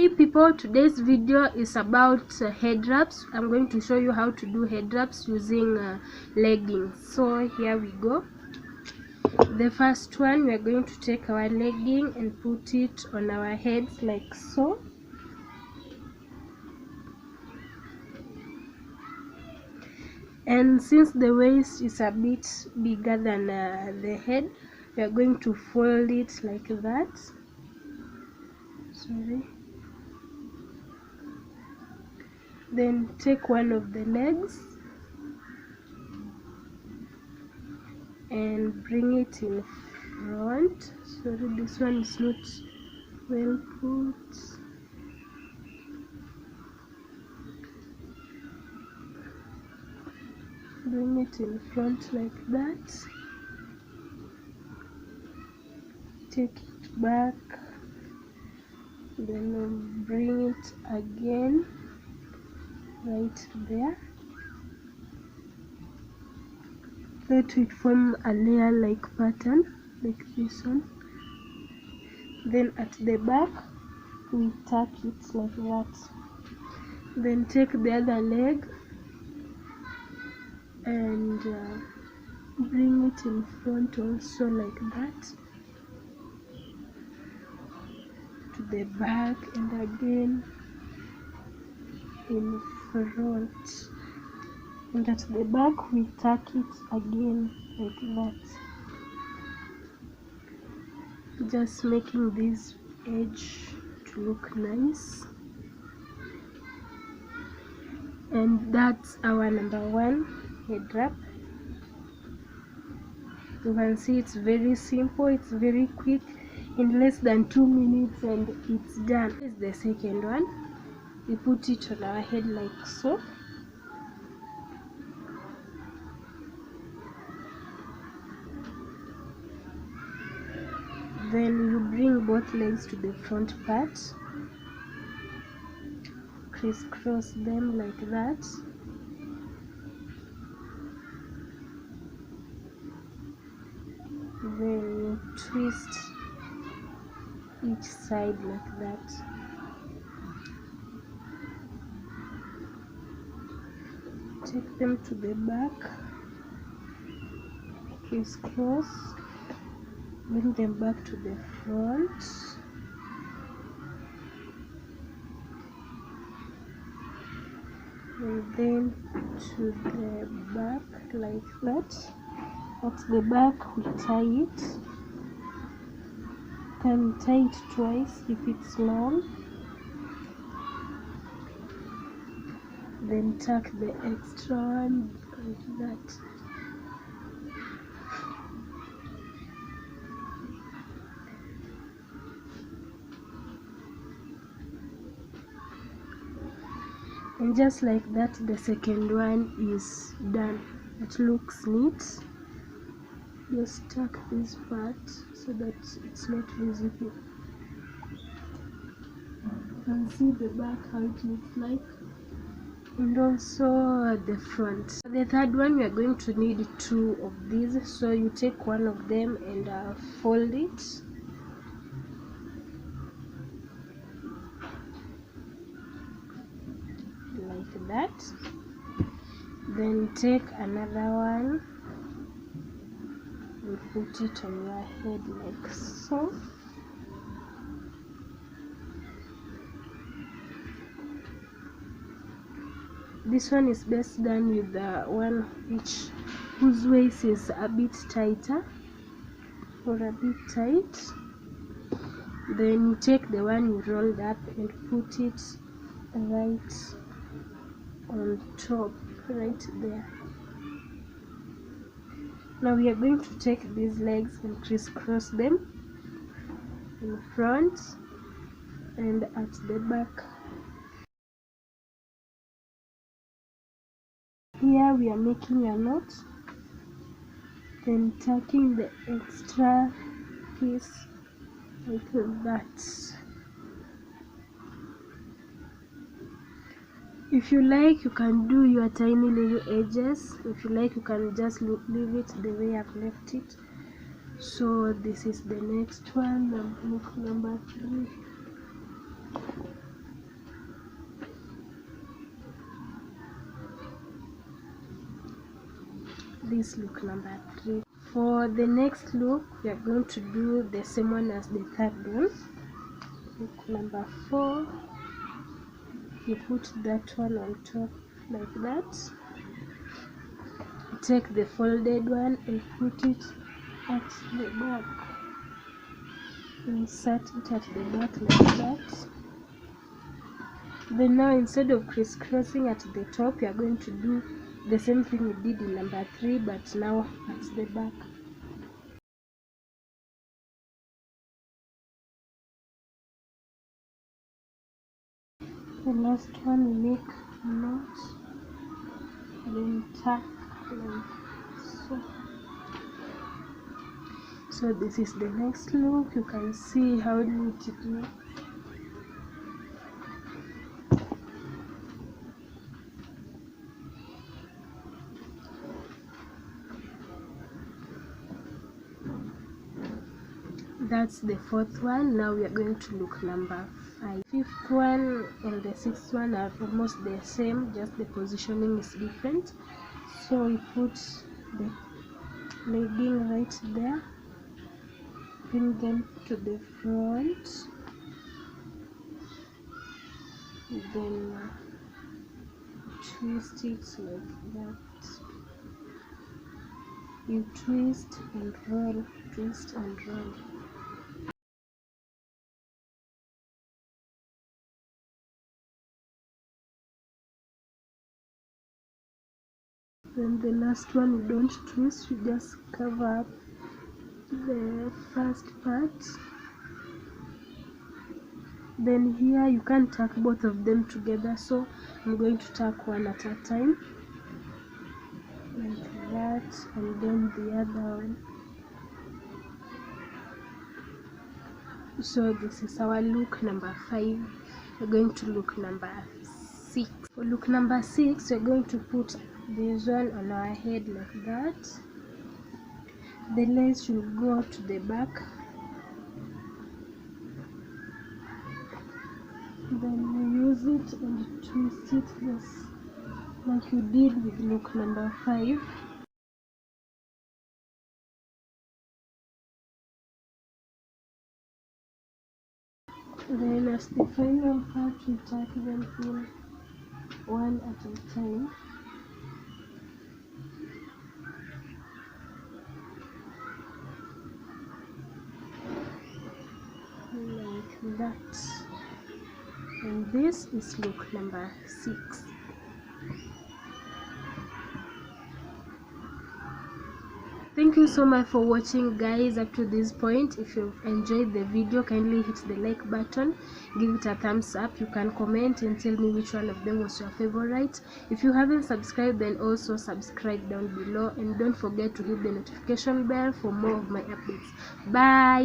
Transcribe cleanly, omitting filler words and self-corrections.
Hi people, today's video is about head wraps. I'm going to show you how to do head wraps using leggings. So here we go. The first one, we are going to take our legging and put it on our heads like so. And since the waist is a bit bigger than the head, we are going to fold it like that. Then take one of the legs and bring it in front. Sorry, this one is not well put. Bring it in front like that. Take it back, then bring it again right there. Try to form a layer like pattern like this one. Then at the back we tuck it like that. Then take the other leg and bring it in front also like that, to the back and again in front, and at the back we tuck it again like that, just making this edge to look nice. And that's our number one head wrap. You can see it's very simple, it's very quick, in less than 2 minutes and it's done. This is the second one. We put it on our head like so. Then you bring both legs to the front part, crisscross them like that. Then you twist each side like that. Take them to the back, crisscross, bring them back to the front. And then to the back like that. At the back we tie it. You can tie it twice if it's long. Then tuck the extra one like that. And just like that, the second one is done. It looks neat. Just tuck this part so that it's not visible. You can see the back how it looks like, and also the front. For the third one, we are going to need 2 of these, so you take one of them and fold it like that. Then take another one and put it on your head like so. This one is best done with the one whose waist is a bit tighter or a bit tight. Then you take the one you rolled up and put it right on top, right there. Now we are going to take these legs and crisscross them in front and at the back. Here we are making a knot, then tucking the extra piece like that. If you like, you can do your tiny little edges. If you like, you can just leave it the way I've left it. So this is the next one, look number 3. this look number 3. For the next look, we are going to do the same one as the third one. Look number 4, you put that one on top like that. Take the folded one and put it at the back. Insert it at the back like that. Then now, instead of crisscrossing at the top, you are going to do the same thing we did in number 3, but now at the back. The last one, we make a knot, then tuck like so. So this is the next look. You can see how neat it looks. That's the 4th one. Now we are going to look number 5. 5th one and the 6th one are almost the same, just the positioning is different. So we put the legging right there, bring them to the front, then twist it like that. You twist and roll, twist and roll. Then the last one, you don't twist, you just cover up the first part. Then here you can tuck both of them together, so I'm going to tuck one at a time like that, and then the other one. So this is our look number 5. We're going to look number 6. For look number 6, we're going to put this one on our head like that. The lace will go to the back. Then we use it and twist it just like you did with look number 5. Then as the final part, we tuck them in one at a time. Like that. And this is look number 6. Thank you so much for watching, guys, up to this point. If you've enjoyed the video, kindly hit the like button, give it a thumbs up. You can comment and tell me which one of them was your favorite. If you haven't subscribed, then also subscribe down below, and don't forget to hit the notification bell for more of my updates. Bye.